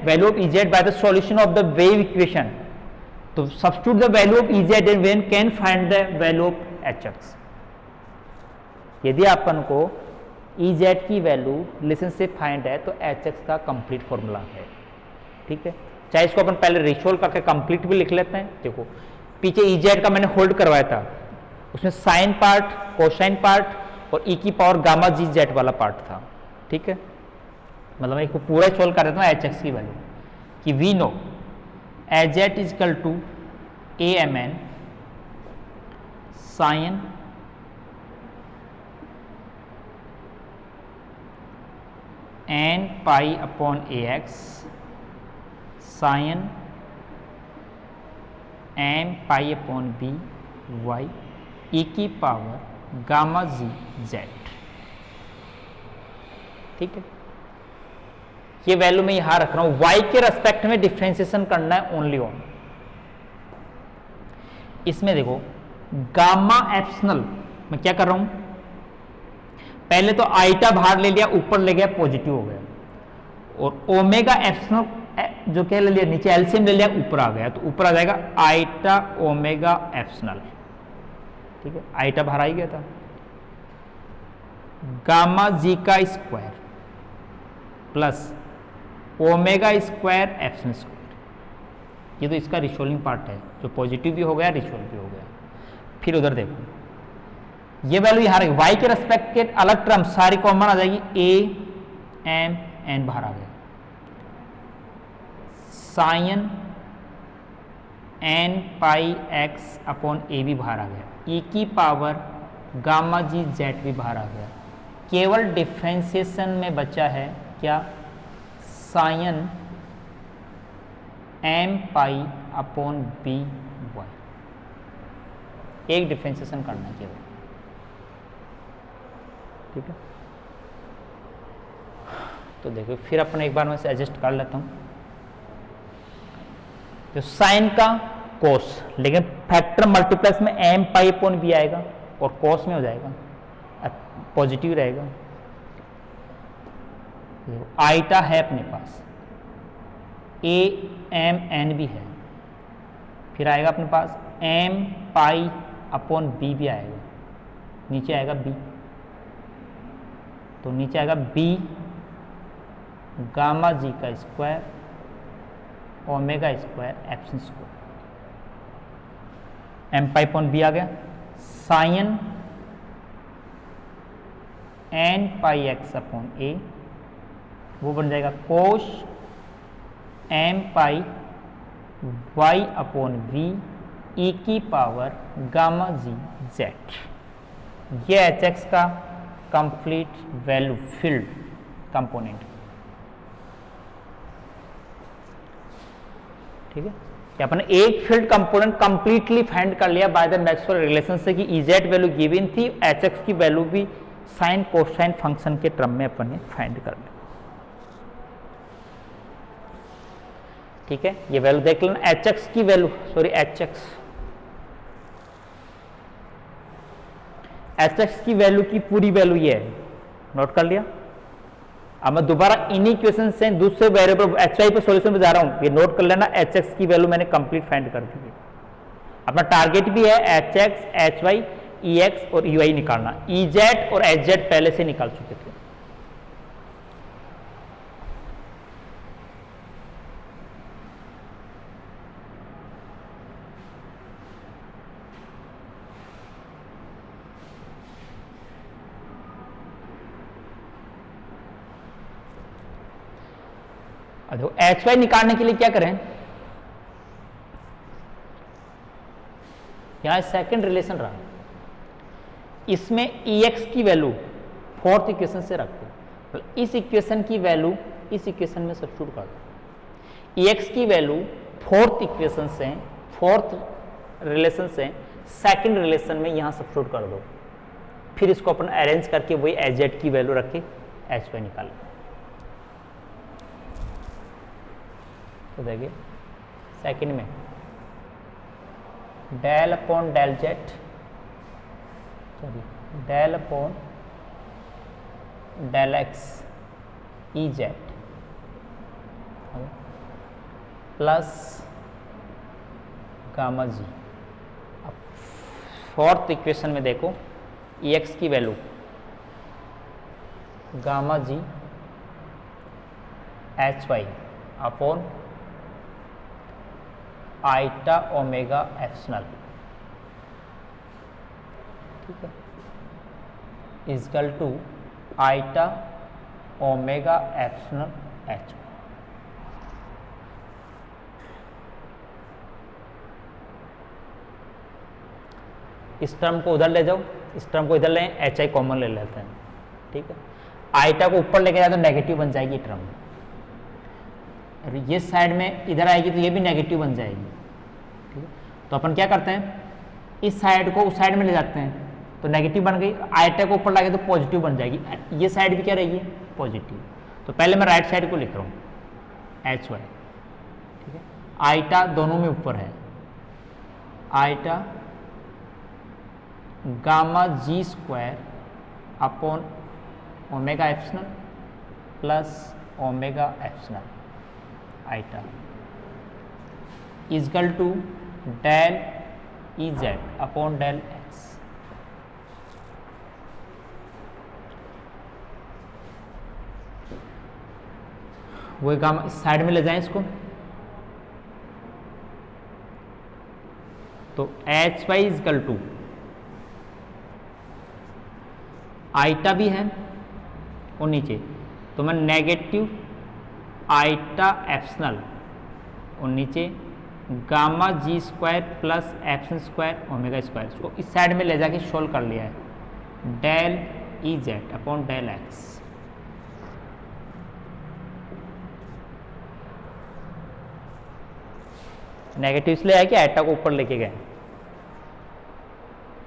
Value of EZ by the solution of the wave equation, तो substitute the value of EZ and when can find the value of H X. यदि अपन को EZ की value relation से find है तो H x का complete formula है। ठीक है, चाहे इसको अपन पहले रिचुअल करके कंप्लीट भी लिख लेते हैं। देखो पीछे इजेड का मैंने होल्ड करवाया था, उसमें साइन पार्ट, कोसाइन पार्ट और ई की पावर गामा जी जेड वाला पार्ट था। ठीक है, मतलब मैं इसको पूरा सोल्व कर देता हूँ एच एक्स की वैल्यू कि we know H Z is equal to A M N sine N pi upon A X sine M pi upon B Y E की पावर गामा जी जेड। ठीक है, ये value मैं यहां रख रहा हूं, y के रेस्पेक्ट में डिफ्रेंसिएशन करना है ओनली ऑन। इसमें देखो गामा एप्सिलॉन मैं क्या कर रहा हूं, पहले तो आइटा बाहर ले लिया, ऊपर ले गया, पॉजिटिव हो गया, और ओमेगा एप्सिलॉन जो क्या ले लिया, नीचे एलसीएम ले लिया, ऊपर आ गया, तो ऊपर आ जाएगा आइटा ओमेगा एप्सिलॉन। ठीक है, आइटा बाहर आ ही गया था, गामा जी का square plus omega square epsilon square. ये तो इसका रिसोल्विंग पार्ट है, जो पॉजिटिव भी हो गया, रिसोल्व भी हो गया। फिर उधर देखो ये वैल्यू यहां रही, y के रेस्पेक्ट के अलग टर्म सारी कॉमन आ जाएगी, a m n बाहर आ गया, sine n pi x upon a भी बाहर आ गया, e की पावर गामा जी जेड भी बाहर आ गया। केवल डिफ्रेंसिएशन में बचा है क्या, sine m pi upon b y. एक डिफ्रेंसिएशन करना है केवल। ठीक है, तो देखो फिर अपन एक बार मैं से एडजस्ट कर लेता हूं, तो साइन का कोस, लेकिन फैक्टर मल्टीप्लेक्स में एम पाई अपॉन बी आएगा और कोस में हो जाएगा, पॉजिटिव रहेगा। आइटा है अपने पास, ए एम एन भी है, फिर आएगा अपने पास एम पाई अपॉन बी भी आएगा, नीचे आएगा बी, तो नीचे आएगा बी गामा जी का square omega square epsilon square, M pi upon B आ गया, sine N pi X upon A, वो बन जाएगा cos M pi Y upon V E की पावर गामा जी जेड। ये एच एक्स का complete value field component. ठीक है, कि अपन एक फील्ड कंपोनेंट कंप्लीटली फाइंड कर लिया बाय द मैक्सवेल रिलेशन से कि इजेड वैल्यू गिवन थी, एच एक्स की वैल्यू भी साइन कोसाइन फंक्शन के टर्म में अपन ने फाइंड कर लिया। ठीक है, ये वैल्यू देख लेना, एच एक्स की वैल्यू, सॉरी एच एक्स की वैल्यू की पूरी वैल्यू ये है, नोट कर लिया। अब मैं दोबारा इन्हीं क्वेश्चन से दूसरे वेरिएबल एच वाई पे सॉल्यूशन पे जा रहा हूं, ये नोट कर लेना, एच एक्स की वैल्यू मैंने कंप्लीट फाइंड कर दी है। अपना टारगेट भी है एच एक्स, एच वाई, ई एक्स और यू आई निकालना। ई जेड और एच जेड पहले से निकाल चुके थे। देखो एच वाई निकालने के लिए क्या करें, यहां सेकंड रिलेशन रहा, इसमें ई एक्स की वैल्यू फोर्थ इक्वेशन से रखते हैं, इस इक्वेशन की वैल्यू इस इक्वेशन में सब्स्टिट्यूट कर दो। ई एक्स की वैल्यू फोर्थ इक्वेशन से, फोर्थ रिलेशन से सेकंड रिलेशन में यहां सब्स्टिट्यूट कर दो, फिर इसको अपन अरेंज करके वही एच जेड की वैल्यू रख के एच वाई निकालें। तो देखिए सेकंड में del upon del Z, sorry del upon del X E Z, plus gamma G. अब फोर्थ इक्वेशन में देखो Ex की value gamma G Hy upon eta omega epsilon, ठीक है, is equal to eta omega epsilon H। इस term को उधर ले जाओ, इस टर्म को इधर ले, HI कॉमन ले लेते हैं, ठीक है। आइटा को ऊपर लेके जाए तो नेगेटिव बन जाएगी टर्म, और ये साइड में इधर आएगी तो ये भी नेगेटिव बन जाएगी, ठीक है। तो अपन क्या करते हैं, इस साइड को उस साइड में ले जाते हैं तो नेगेटिव बन गई, आइटा को ऊपर लाके तो पॉजिटिव बन जाएगी, ये साइड भी क्या रहेगी, पॉजिटिव। तो पहले मैं राइट साइड को लिख रहा हूँ HY, ठीक है। आइटा दोनों में ऊपर है, eta gamma ji square upon omega epsilon plus omega epsilon eta equal to del EZ upon del x. वो गामा इस साइड में ले जाएं इसको, तो HY इजकल टू आइटा भी है और नीचे, तो मैं नेगेटिव आइटा एप्सिलॉन और नीचे गामा जी square plus epsilon square omega square, इसको इस साइड में ले जाके सोल्व कर लिया है, del EZ upon del x. Negative इसलिए है कि आइटा को ऊपर लेके गए।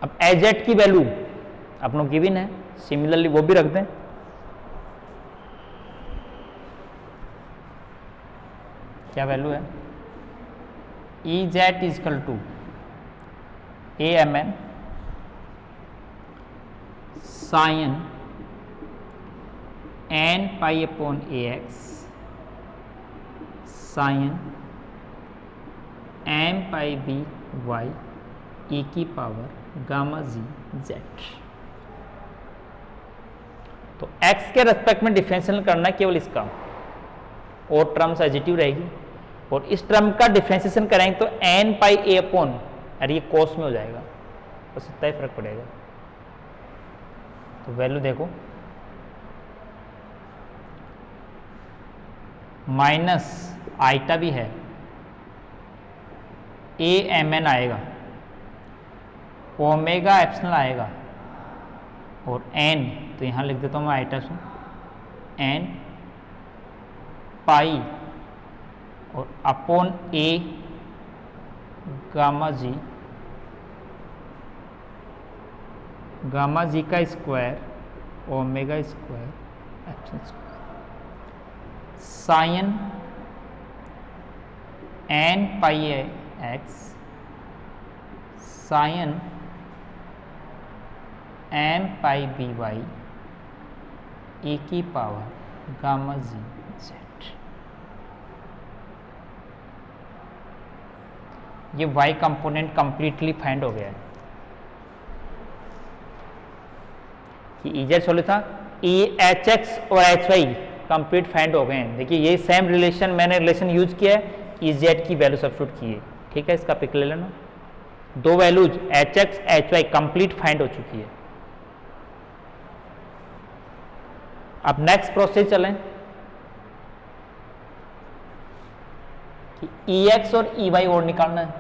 अब AZ की वैल्यू अपनों गिवन है, सिमिलरली वो भी रख दें, क्या वैल्यू है, EZ equal to AMN sine n pi upon AX sine m pi B Y e की पावर गामा जी Z। तो x के रेस्पेक्ट में डिफरेंशियल करना है केवल इसका, और टर्म्स एडिटिव रहेगी, और इस टर्म का डिफरेंशिएशन करेंगे तो n पाई a अपॉन, अरे ये कोस में हो जाएगा, बस इतना ही फर्क पड़ेगा। तो वैल्यू देखो माइनस आइटा भी है, AMN आएगा, ओमेगा एप्सिलॉन आएगा, और n तो यहाँ लिख देता हूँ मैं आइटा से, n पाई और upon A gamma G, gamma G का square omega square epsilon square sine n pi x sine m pi B Y e की पावर गामा जी z। ये y कंपोनेंट कंप्लीटली फाइंड हो गया है कि EZ solve था, HX और HY complete find हो गए हैं। देखिए ये सेम रिलेशन, मैंने रिलेशन यूज किया है, EZ की वैल्यू सब्स्टिट्यूट की है, ठीक है। इसका पिक ले लेना, दो values HX HY complete find हो चुकी है। अब नेक्स्ट प्रोसेस चलें कि EX और EY और निकालना है।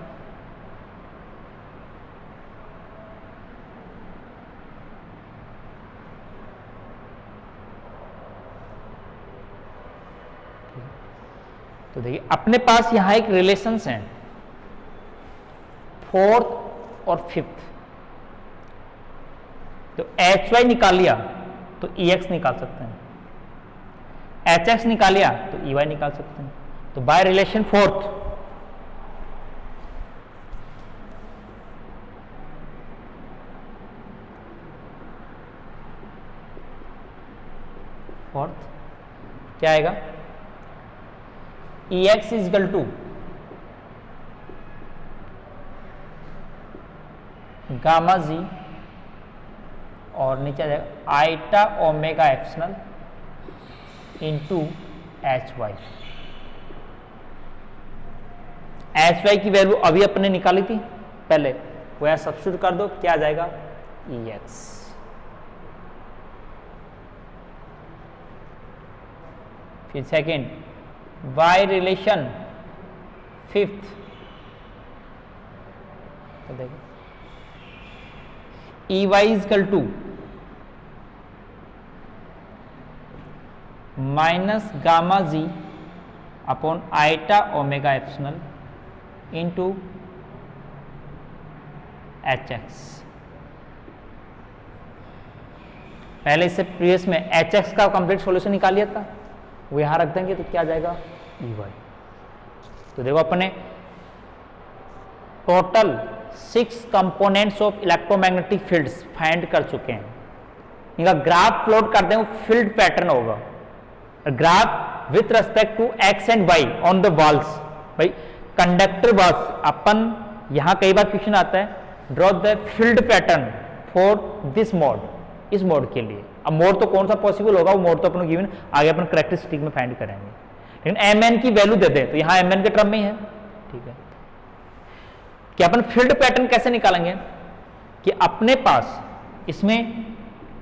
तो देखिए अपने पास यहां एक रिलेशंस हैं, फोर्थ और फिफ्थ। तो HY निकाल लिया तो EX निकाल सकते हैं, HX निकाल लिया तो EY निकाल सकते हैं। तो बाय रिलेशन फोर्थ क्या आएगा, EX equal to gamma g और नीचे आ जाएगा eta omega epsilon into h y. H y की वैल्यू अभी अपने निकाली थी पहले, वो यहां सब्स्टिट्यूट कर दो, क्या आ जाएगा ई एक्स। फिर सेकेंड वाई रिलेशन फिफ्थ, तो देखो e y equal to minus gamma g upon eta omega epsilon into h x. पहले इससे प्रीवियस में एच एक्स का कंप्लीट सॉल्यूशन निकाल लिया था, वो यहां रख देंगे तो क्या आ जाएगा ई वाई। तो देखो अपने total 6 components of electromagnetic fields find कर चुके हैं। इनका ग्राफ प्लॉट कर दें, वो फील्ड पैटर्न होगा, graph with respect to x and y on the walls. भाई कंडक्टर वॉल्स, अपन यहां कई बार क्वेश्चन आता है draw the field pattern for this mode, इस मोड के लिए। अब मोड तो कौन सा पॉसिबल होगा, वो मोड तो अपन गिवन आगे अपन कैरेक्टरिस्टिक में फाइंड करेंगे, लेकिन एम एन की वैल्यू दे दें तो यहां एम एन के टर्म में ही है। ठीक है, कि अपन फील्ड पैटर्न कैसे निकालेंगे कि अपने पास इसमें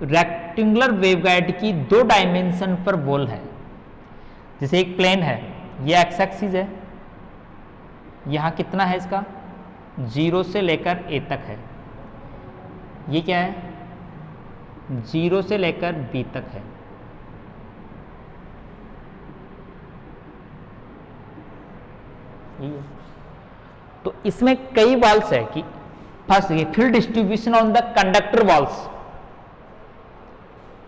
रेक्टेंगुलर वेवगाइड की 2 डायमेंशन पर बॉल है। जैसे एक प्लेन है, ये एक्स एक्सिस है, यहां कितना है इसका 0 से लेकर ए तक है, ये क्या है 0 से लेकर बी तक है। ये तो इसमें कई वॉल्स है कि फर्स्ट ये field distribution on the conductor walls,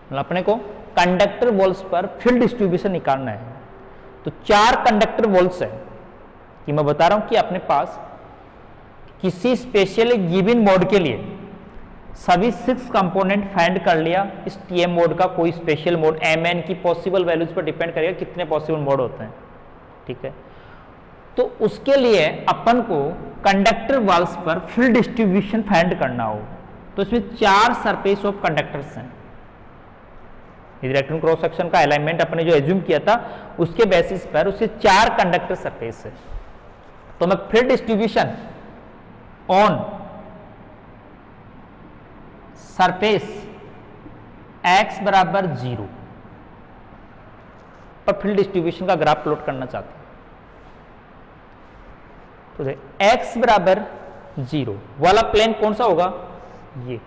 मतलब अपने को कंडक्टर वॉल्स पर फील्ड डिस्ट्रीब्यूशन निकालना है। तो 4 कंडक्टर वॉल्स है कि मैं बता रहा हूं कि अपने पास किसी स्पेशल गिवन मोड के लिए सभी 6 कंपोनेंट फाइंड कर लिया। इस टीएम मोड का कोई स्पेशल मोड एम एन की पॉसिबल वैल्यूज पर डिपेंड करेगा कितने पॉसिबल मोड होते हैं। ठीक है, तो उसके लिए अपन को कंडक्टर वॉल्स पर फील्ड डिस्ट्रीब्यूशन फाइंड करना हो, तो इसमें 4 सरफेस ऑफ कंडक्टर्स हैं। इलेक्ट्रॉन क्रॉस सेक्शन का अलाइनमेंट अपने जो एज्यूम किया था उसके बेसिस पर उससे 4 कंडक्टर सरफेस है। तो मैं field distribution on surface x बराबर 0 पर फील्ड डिस्ट्रीब्यूशन का ग्राफ प्लॉट करना चाहता हूं। तो x बराबर 0 वाला प्लेन कौन सा होगा, ये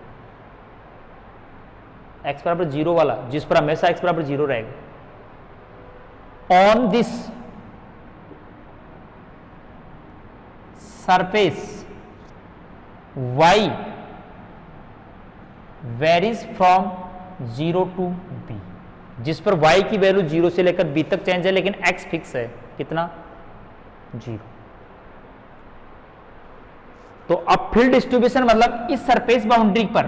x बराबर 0 वाला, जिस पर हमेशा x बराबर 0 रहेगा। On this surface y varies from 0 to b, जिस पर y की वैल्यू 0 से लेकर b तक चेंज है, लेकिन x फिक्स है कितना 0। तो अब फील्ड डिस्ट्रीब्यूशन मतलब इस सरफेस बाउंड्री पर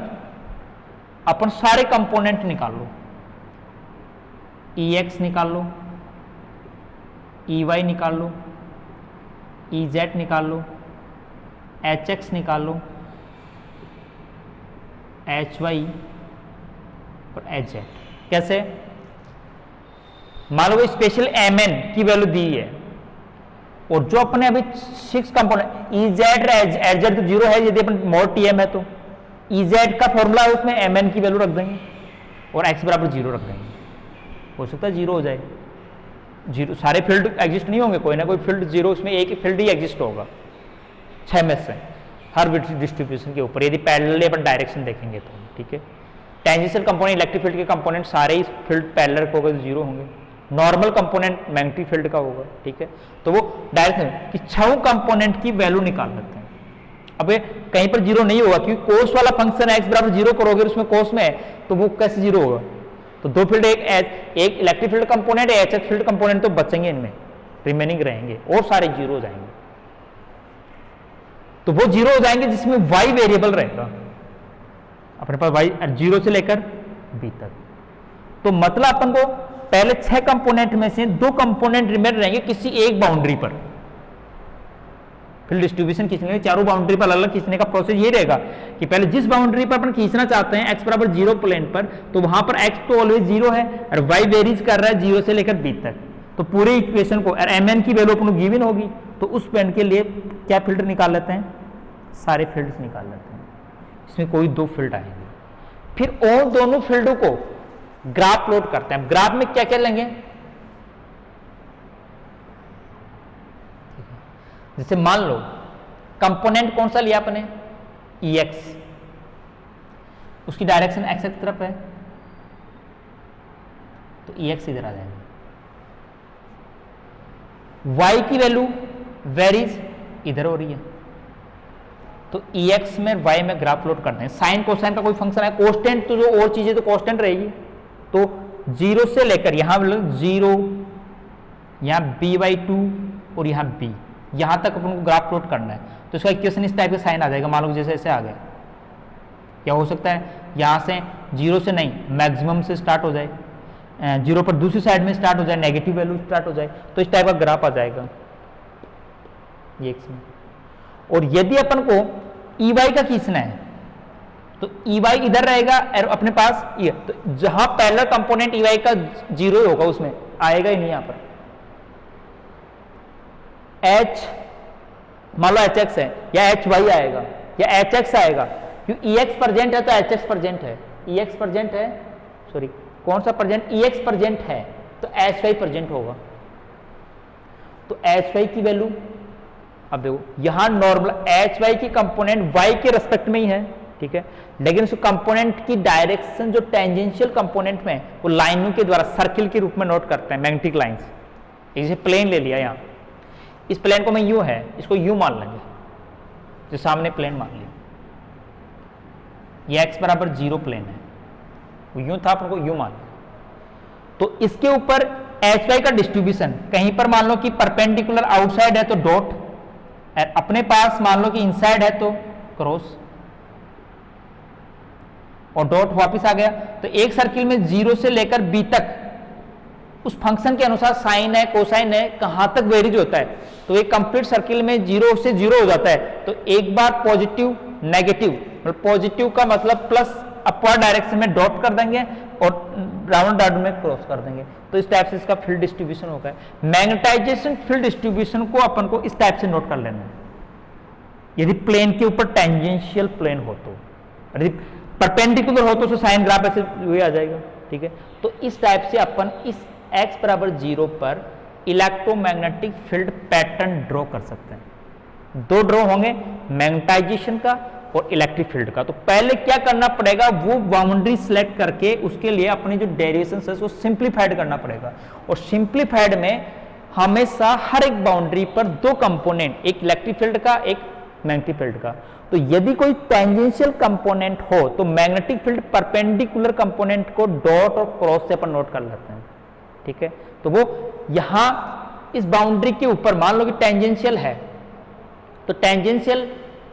अपन सारे कंपोनेंट निकाल लो, Ex निकाल लो, Ey निकाल लो, Ez निकाल लो, Hx निकाल लो, Hy और Hz। कैसे, मान लो स्पेशल Mn की वैल्यू दी है और जो अपने अभी 6 कंपोनेंट Ez Hz तो 0 है, यदि अपन मोड Tm है तो Ez का फॉर्मूला है उसमें Mn की वैल्यू रख देंगे और x बराबर 0 रख देंगे। हो सकता है 0 हो जाए, 0 सारे फील्ड एग्जिस्ट नहीं होंगे, कोई ना कोई फील्ड 0 उसमें एक फील्ड ही एग्जिस्ट होगा 6 में से हर डिस्ट्रीब्यूशन के ऊपर, यदि पैरेलल अपन डायरेक्शन देखेंगे तो। ठीक है, टेंजेंशियल कंपोनेंट इलेक्ट्रिक फील्ड के कंपोनेंट सारे ही फील्ड पैरेलल होगा तो 0 होंगे, नॉर्मल कंपोनेंट मैग्नेटिक फील्ड का होगा। ठीक है, तो वो डायरेक्शन कि 6 कंपोनेंट की वैल्यू निकाल लेते हैं। अब कहीं पर 0 नहीं होगा क्योंकि कोस वाला फंक्शन x बराबर 0 करोगे उसमें कोस में है तो वो कैसे 0 होगा। तो 2 फील्ड, एक electric field component, H field component तो बचेंगे, इनमें रिमेनिंग रहेंगे और सारे 0 हो जाएंगे। तो वो 0 हो जाएंगे जिसमें y वेरिएबल रहेगा, अपने पास y 0 से लेकर b तक। तो मतलब अपन को पहले 6 कंपोनेंट में से 2 कंपोनेंट रिमेन रहेंगे किसी एक बाउंड्री पर, फील्ड डिस्ट्रीब्यूशन खींचने के चारों बाउंड्री पर अलग अलग खींचने का प्रोसेस ये रहेगा कि पहले जिस बाउंड्री पर अपन खींचना चाहते हैं x बराबर 0 प्लेन पर, तो वहां पर x तो ऑलवेज 0 है और y वेरीज कर रहा है 0 से लेकर b तक, तो पूरे इक्वेशन को और mn की वैल्यू अपन को गिवन होगी, तो उस पॉइंट के लिए क्या फील्ड निकाल लेते हैं, सारे फील्ड्स निकाल लेते हैं, इसमें कोई दो फील्ड आएंगे। फिर और दोनों फील्डों को ग्राफ प्लॉट करते हैं। ग्राफ में क्या क्या लेंगे, जैसे मान लो कंपोनेंट कौन सा लिया आपने, EX, उसकी डायरेक्शन x की तरफ है, तो EX इधर आ जाएगा। y की वैल्यू वेरीज इधर हो रही है, तो EX में y में ग्राफ प्लॉट करते हैं। साइन कोसाइन का कोई फंक्शन है, कांस्टेंट तो जो और चीजें तो कांस्टेंट रहेगी, तो 0 से लेकर यहां 0, यहां b/2 और यहां b, यहां तक अपन को ग्राफ प्लॉट करना है। तो इसका इक्वेशन इस टाइप का साइन आ जाएगा, मान लो जैसे ऐसे आ गया। क्या हो सकता है, यहां से 0 से नहीं, मैक्सिमम से स्टार्ट हो जाए, 0 पर दूसरी साइड में स्टार्ट हो जाए, नेगेटिव वैल्यू स्टार्ट हो जाए, तो इस टाइप का ग्राफ आ जाएगा ये x में। और यदि अपन को EY का खींचना है, तो EY इधर रहेगा और अपने पास ये, तो जहां पहला कंपोनेंट EY का 0 होगा उसमें आएगा ही नहीं, यहां पर H मान लो HX है या HY आएगा या HX आएगा, क्योंकि EX प्रेजेंट है तो HX प्रेजेंट है, EX प्रेजेंट है, सॉरी कौन सा प्रेजेंट, EX प्रेजेंट है तो HY प्रेजेंट होगा। तो HY की वैल्यू, अब देखो यहां नॉर्मल HY की कंपोनेंट Y के रेस्पेक्ट में ही है, ठीक है, लेकिन उस कंपोनेंट की डायरेक्शन जो टेंजेंशियल कंपोनेंट में वो लाइनों के द्वारा सर्किल के रूप में नोट करते हैं, मैग्नेटिक लाइंस। जैसे प्लेन ले लिया, यहां इस प्लेन को मैं यू है, इसको यू मान लेंगे, जो सामने प्लेन मान लिया, ये x बराबर 0 प्लेन है, वो यूं था, अपन को यू मान लिया। तो इसके ऊपर HY का डिस्ट्रीब्यूशन, कहीं पर मान लो कि परपेंडिकुलर आउटसाइड है तो डॉट, अपने पास मान लो कि इनसाइड है तो क्रॉस, और डॉट वापस आ गया। तो एक सर्किल में 0 से लेकर b तक उस फंक्शन के अनुसार साइन है, कोसाइन है, कहां तक वेरीज होता है, तो एक कंप्लीट सर्किल में 0 से 0 हो जाता है। तो एक बार पॉजिटिव नेगेटिव, मतलब पॉजिटिव का मतलब प्लस अपवर्ड डायरेक्शन में डॉट कर देंगे और राउंड डॉट में क्रॉस कर देंगे, तो इस टाइप से इसका फील्ड डिस्ट्रीब्यूशन होगा। मैग्नेटाइजेशन फील्ड डिस्ट्रीब्यूशन को अपन को इस टाइप से नोट कर लेना है, यदि प्लेन के ऊपर टेंजेंशियल प्लेन हो तो, यदि परपेंडिकुलर हो तो उसका साइन ग्राफ ऐसे हुए आ जाएगा, ठीक है। तो इस टाइप से अपन इस x बराबर 0 पर इलेक्ट्रोमैग्नेटिक फील्ड पैटर्न ड्रॉ कर सकते हैं। दो ड्रॉ होंगे, मैग्नेटाइजेशन का और इलेक्ट्रिक फील्ड का। तो पहले क्या करना पड़ेगा, वो बाउंड्री सिलेक्ट करके उसके लिए अपनी जो डेरिवेशन है उसको सिंप्लीफाइड करना पड़ेगा, और सिंप्लीफाइड में हमेशा हर एक बाउंड्री पर दो कंपोनेंट, एक इलेक्ट्रिक फील्ड का, एक मैग्नेटिक फील्ड का। तो यदि कोई टेंजेंशियल कंपोनेंट हो तो magnetic field perpendicular component co dot और क्रॉस से अपन नोट कर लेते हैं, ठीक है। तो वो यहां इस बाउंड्री के ऊपर मान लो कि टेंजेंशियल है, तो टेंजेंशियल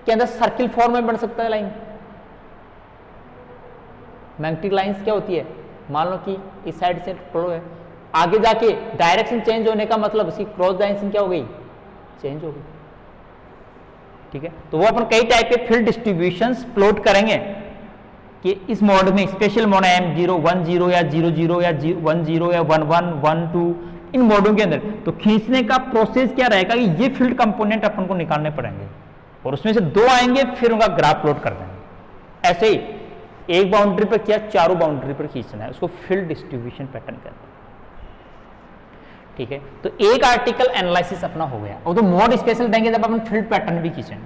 के अंदर सर्किल फॉर्म में बन सकता है लाइन। मैग्नेटिक लाइंस क्या होती है, मान लो कि इस साइड से फ्लो है, आगे जाके डायरेक्शन चेंज होने का मतलब उसकी क्रॉस डायरेक्शन क्या हो गई, चेंज हो गई, ठीक है। तो वो अपन कई टाइप के फील्ड डिस्ट्रीब्यूशंस प्लॉट करेंगे कि इस मोड में स्पेशल मोड है M0 10 या 00 या 10 या 11 12, इन मोडों के अंदर तो खींचने का प्रोसेस क्या रहेगा कि ये फील्ड कंपोनेंट अपन को निकालने पड़ेंगे, और उसमें से दो आएंगे, फिर उनका ग्राफ प्लॉट कर देंगे। ऐसे ही एक बाउंड्री पर किया, चारों बाउंड्री पर खींचना है, उसको फील्ड डिस्ट्रीब्यूशन पैटर्न कहते हैं, ठीक है। तो एक आर्टिकल एनालिसिस अपना हो गया, और तो मोड स्पेशल देंगे जब अपन फील्ड पैटर्न भी खींचेंगे।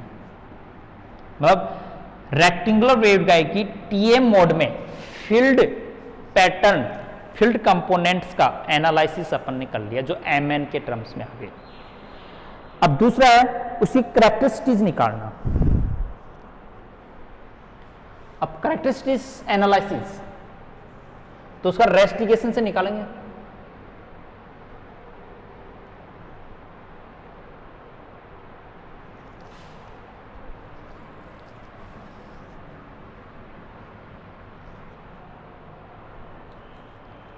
मतलब रेक्टेंगुलर वेवगाइड की TM मोड में फील्ड पैटर्न, फील्ड कंपोनेंट्स का एनालिसिस अपन ने कर लिया, जो MN के टर्म्स में आ गए। अब दूसरा है उसकी कैरेक्टरिस्टिक्स निकालना। अब कैरेक्टरिस्टिक्स एनालिसिस तो उसका रेस्टिगेशन से निकालेंगे।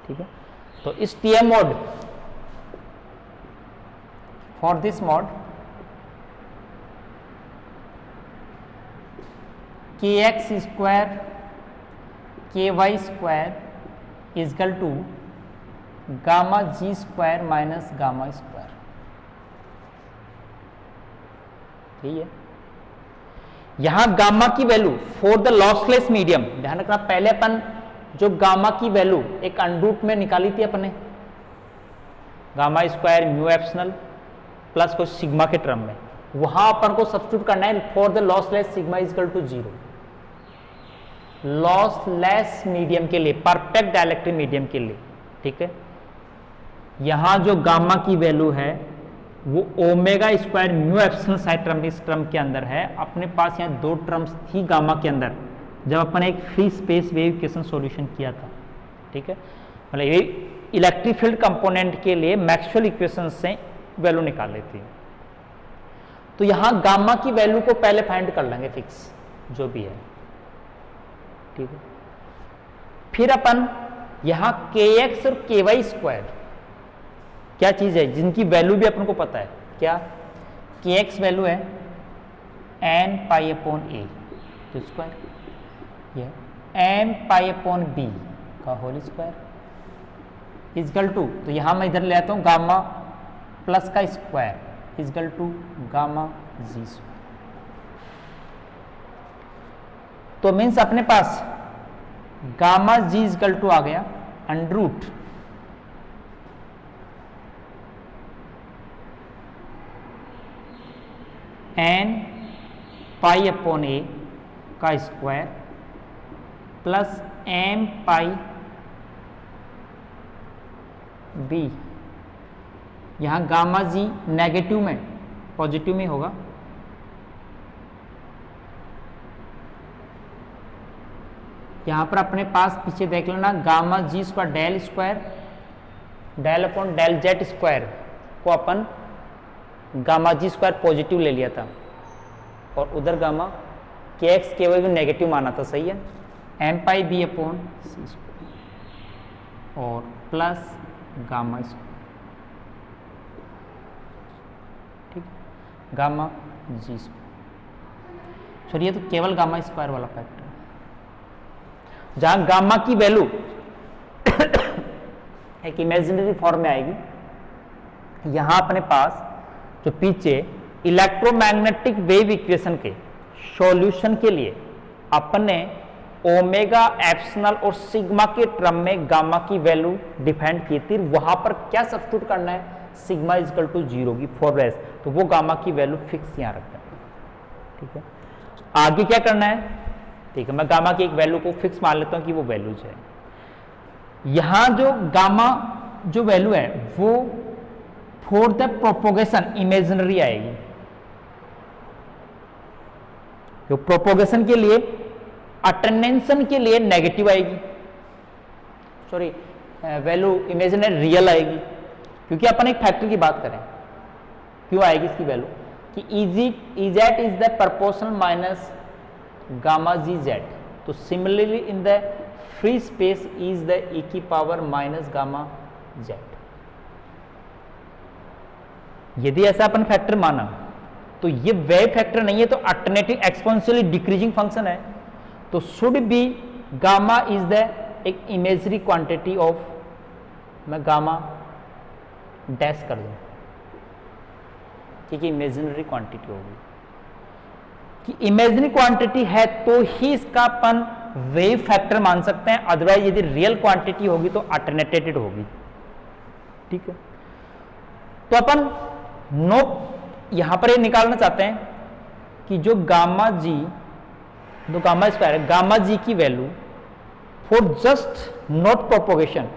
ठीक है, तो इस TM mode, for this mode के एक्स स्क्वायर के y square is equal to gamma ji square minus gamma square. ठीक है, यहां गामा की value for the lossless medium, ध्यान रखना पहले अपन जो गामा की वैल्यू एक अंडरूट में निकाली थी अपने, gamma square mu epsilon plus कुछ सिग्मा के टर्म में, वहां अपन को सब्स्टिट्यूट करना है for the lossless sigma equal to 0, lossless medium के लिए, परफेक्ट डाइलेक्ट्रिक मीडियम के लिए। ठीक है, यहां जो गामा की वैल्यू है वो omega square mu epsilon side term इस टर्म के अंदर है। अपने पास यहाँ दो टर्म्स थी गामा के अंदर जब अपन एक free space wave equation solution किया था। ठीक है, मतलब ये इलेक्ट्रिक फील्ड कंपोनेंट के लिए मैक्सवेल इक्वेशन से वैल्यू निकाल लेती है। तो यहां गामा की वैल्यू को पहले फाइंड कर लेंगे फिक्स जो भी है। ठीक है, फिर अपन यहां के एक्स और के वाई स्क्वायर क्या चीज है जिनकी वैल्यू भी अपन को पता है, क्या के एक्स वैल्यू है एन पाई अपॉन ए तो स्क्वायर, ये एन पाई अपॉन बी का होल स्क्वायर इजकल टू, तो यहां मैं इधर ले आता हूं गामा प्लस का square is equal to gamma ji square. तो मीन्स अपने पास गामा जी इजकल टू आ गया under root N pi upon ए का square plus M pi B, यहां गामा जी नेगेटिव में पॉजिटिव में होगा, यहां पर अपने पास पीछे देख लेना गामा जी square del upon del Z square को अपन गामा जी स्क्वायर पॉजिटिव ले लिया था और उधर गामा के एक्स के वाई नेगेटिव माना था। सही है, एम पाई बी अपॉन सी स्क्वायर और प्लस गामा स्क्वायर। ठीक, गामा जी स्क्वायर, सॉरी ये तो केवल गामा स्क्वायर वाला फैक्टर है। जहां गामा की वैल्यू एक इमेजिनरी फॉर्म में आएगी, यहां अपने पास जो पीछे इलेक्ट्रोमैग्नेटिक वेव इक्वेशन के सॉल्यूशन के लिए अपन ने ओमेगा एप्सिलॉन और सिग्मा के टर्म में गामा की वैल्यू डिफाइन की थी, वहां पर क्या सब्स्टिट्यूट करना है, सिग्मा इजकल टू 0 की फॉर एस, तो वो गामा की वैल्यू फिक्स यहां रखना है। ठीक है, आगे क्या करना है, ठीक है मैं गामा की एक वैल्यू को फिक्स मान लेता हूं कि वो वैल्यूज है। यहां जो गामा जो वैल्यू है वो फॉर द प्रोपोगेशन इमेजिनरी आएगी, तो प्रोपोगेशन के लिए अटेंडेंसन के लिए नेगेटिव आएगी, सॉरी वैल्यू इमेजिनरी रियल आएगी, क्योंकि अपन एक फैक्टर की बात करें क्यों आएगी इसकी वैल्यू कि EZ is the proportional minus gamma G Z. तो similarly in the free space is the e की पावर माइनस गामा जेड। यदि ऐसा अपन फैक्टर माना तो ये वेव फैक्टर नहीं है, तो अल्टरनेटिव एक्सपोनेंशियली डिक्रीजिंग फंक्शन है, तो should be gamma is the एक इमेजरी क्वांटिटी ऑफ, मैं गामा डैश कर दूं क्योंकि इमेजिनरी क्वांटिटी होगी, कि इमेजिनरी क्वांटिटी है तो ही इसका अपन वेव फैक्टर मान सकते हैं, अदरवाइज यदि रियल क्वांटिटी होगी तो अल्टरनेटेड होगी। ठीक है, तो अपन यहां पर ये निकालना चाहते हैं कि जो गामा जी, जो गामा स्क्वायर है, गामा जी की value for just not propagation,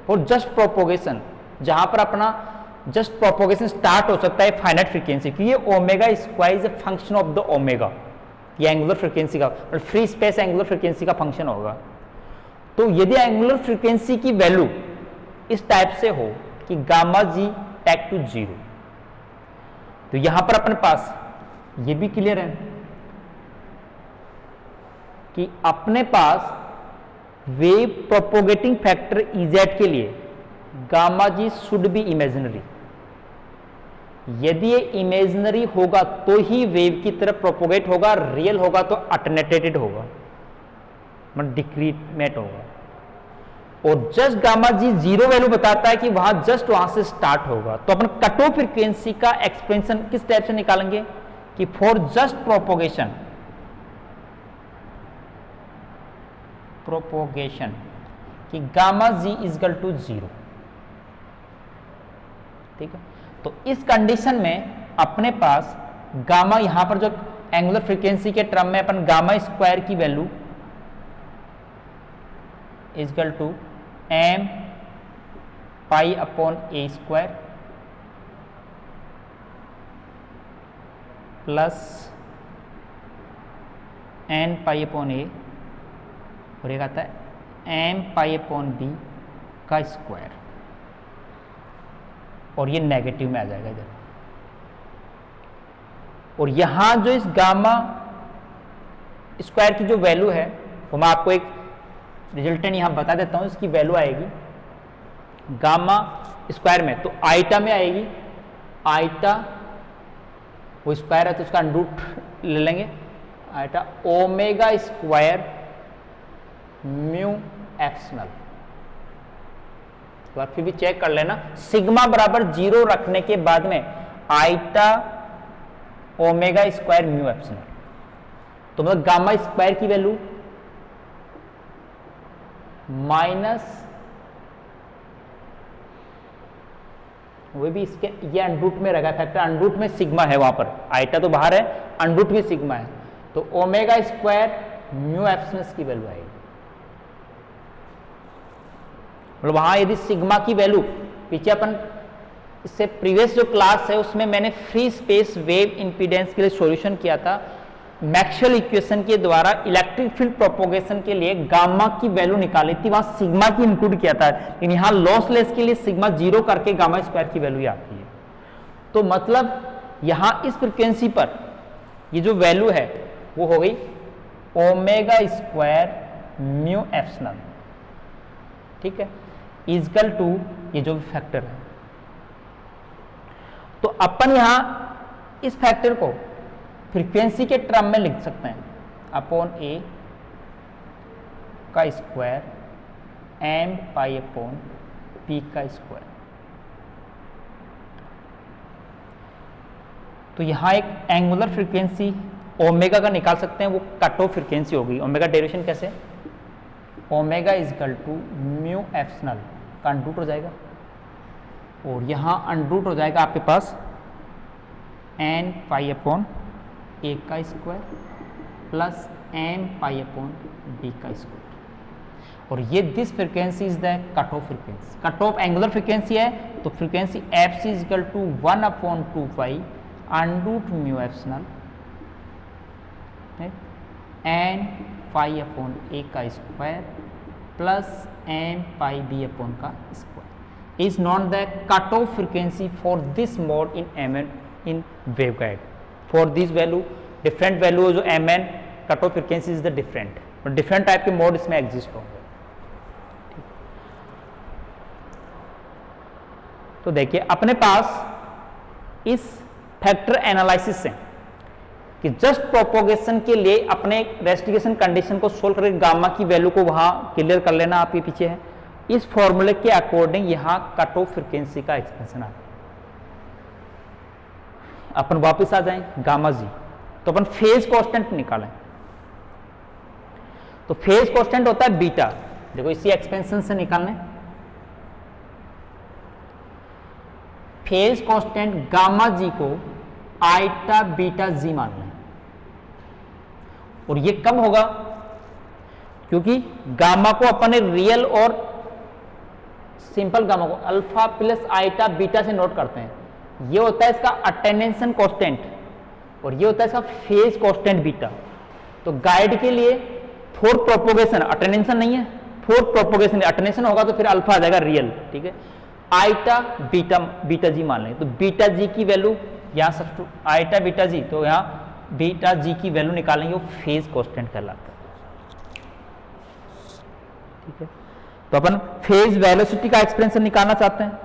for just propagation, जहां पर अपना जस्ट प्रोपोगेशन स्टार्ट हो सकता है फाइनाइट फ्रीक्वेंसी, क्योंकि ये omega square is a function of the omega, ये एंगुलर फ्रीक्वेंसी का और फ्री स्पेस एंगुलर फ्रीक्वेंसी का फंक्शन होगा। तो यदि एंगुलर फ्रीक्वेंसी की वैल्यू इस टाइप से हो कि गामा जी टेक टू 0, तो यहां पर अपने पास ये भी क्लियर है कि अपने पास वेव प्रोपोगेटिंग फैक्टर इजेड के लिए gamma g should be imaginary, यदि ये इमेजिनरी होगा तो ही वेव की तरफ प्रोपोगेट होगा, रियल होगा तो अटेन्यूएटेड होगा, मतलब डिक्रीमेंट होगा। और जस्ट गामा जी जीरो वैल्यू बताता है कि वहां जस्ट वहां से स्टार्ट होगा। तो अपन कट ऑफ फ्रीक्वेंसी का एक्सपेंशन किस टाइप से निकालेंगे कि फॉर जस्ट प्रोपोगेशन कि gamma g is equal to 0। ठीक है, तो इस कंडीशन में अपने पास गामा, यहां पर जो एंगुलर फ्रीक्वेंसी के टर्म में अपन गामा स्क्वायर की value is equal to M pi upon A square plus N pi upon A, और एक आता है एम पाई अपॉन बी का स्क्वायर, और ये नेगेटिव में आ जाएगा इधर। और यहां जो इस गामा स्क्वायर की जो वैल्यू है वो मैं आपको एक रिजल्टेंट यहां बता देता हूं। इसकी वैल्यू आएगी गामा स्क्वायर में तो आइटा में आएगी, आइटा वो स्क्वायर है तो उसका अंडरूट ले लेंगे, eta omega square mu epsilon. तो फिर भी चेक कर लेना, सिग्मा बराबर 0 रखने के बाद में eta omega square mu epsilon, तो मतलब गामा स्क्वायर की वैल्यू माइनस, वो भी इसके ये अंडरूट में रहेगा फैक्टर, अंडरूट में सिग्मा है, वहां पर आइटा तो बाहर है, अंडरूट में सिग्मा है, तो ओमेगा स्क्वायर म्यू एप्सिलॉन की वैल्यू आएगी। मतलब वहां यदि सिग्मा की वैल्यू, पीछे अपन इससे प्रीवियस जो क्लास है उसमें मैंने फ्री स्पेस वेव इंपीडेंस के लिए सॉल्यूशन किया था मैक्सवेल इक्वेशन के द्वारा, इलेक्ट्रिक फील्ड प्रोपोगेशन के लिए गामा की वैल्यू निकाली थी, वहां सिग्मा की इंक्लूड किया था, लेकिन यहां लॉसलेस के लिए सिग्मा 0 करके गामा स्क्वायर की वैल्यू आती है। तो मतलब यहां इस फ्रिक्वेंसी पर ये जो वैल्यू है वो हो गई ओमेगा स्क्वायर म्यू एप्सिलॉन, ठीक है, इक्वल टू ये जो फैक्टर है। तो अपन यहां इस फैक्टर को फ्रीक्वेंसी के टर्म में लिख सकते हैं, अपॉन ए का square M pi upon p का स्क्वायर। तो यहां एक एंगुलर फ्रीक्वेंसी ओमेगा का निकाल सकते हैं, वो कट ऑफ फ्रीक्वेंसी होगी। ओमेगा डेरिवेशन कैसे, omega is equal to mu epsilon का अंडरूट हो जाएगा, और यहां अंडरूट हो जाएगा आपके पास एन पाई अपॉन ए का square plus M pi upon B का स्क्वायर। और ये this frequency is the cut off frequency, cut off angular frequency है, तो frequency F C is equal to 1 upon 2 pi under root mu epsilon N pi upon ए का square plus M pi B upon का square is not the cut off frequency for this mode in M N in waveguide. For this value different value जो m n cut off frequency is the different, different type के mode इसमें exist होंगे। तो देखिए अपने पास इस factor analysis से कि जस्ट प्रोपोगेशन के लिए अपने रेस्ट्रिक्शन कंडीशन को सोल्व करके गामा की वैल्यू को वहां क्लियर कर लेना, आप ये पीछे है, इस फॉर्मूले के अकॉर्डिंग यहां कट ऑफ फ्रीक्वेंसी का एक्सपेंशन आता है। अपन वापस आ जाएं गामा जी, तो अपन फेज कांस्टेंट निकालें, तो फेज कांस्टेंट होता है बीटा, देखो इसी एक्सपेंशन से निकालने, फेज कांस्टेंट गामा जी को आइटा बीटा जी मान लें, और ये कब होगा, क्योंकि गामा को अपन ने रियल और सिंपल गामा को अल्फा प्लस आइटा बीटा से नोट करते हैं, ये होता है इसका अटेन्यूएशन कांस्टेंट और ये होता है इसका फेज कांस्टेंट बीटा। तो गाइड के लिए फॉर प्रोपोगेशन, अटेन्यूएशन नहीं है, फॉर प्रोपोगेशन अटेन्यूएशन होगा तो फिर अल्फा आ जाएगा रियल, ठीक है, आइटा बीटा बीटा जी मान लें, तो बीटा जी की वैल्यू यहां सब आइटा बीटा जी, तो यहां बीटा जी की वैल्यू निकालेंगे, वो फेज कांस्टेंट कहलाता है, ठीक है। तो अपन फेज वेलोसिटी का एक्सप्रेशन निकालना चाहते हैं,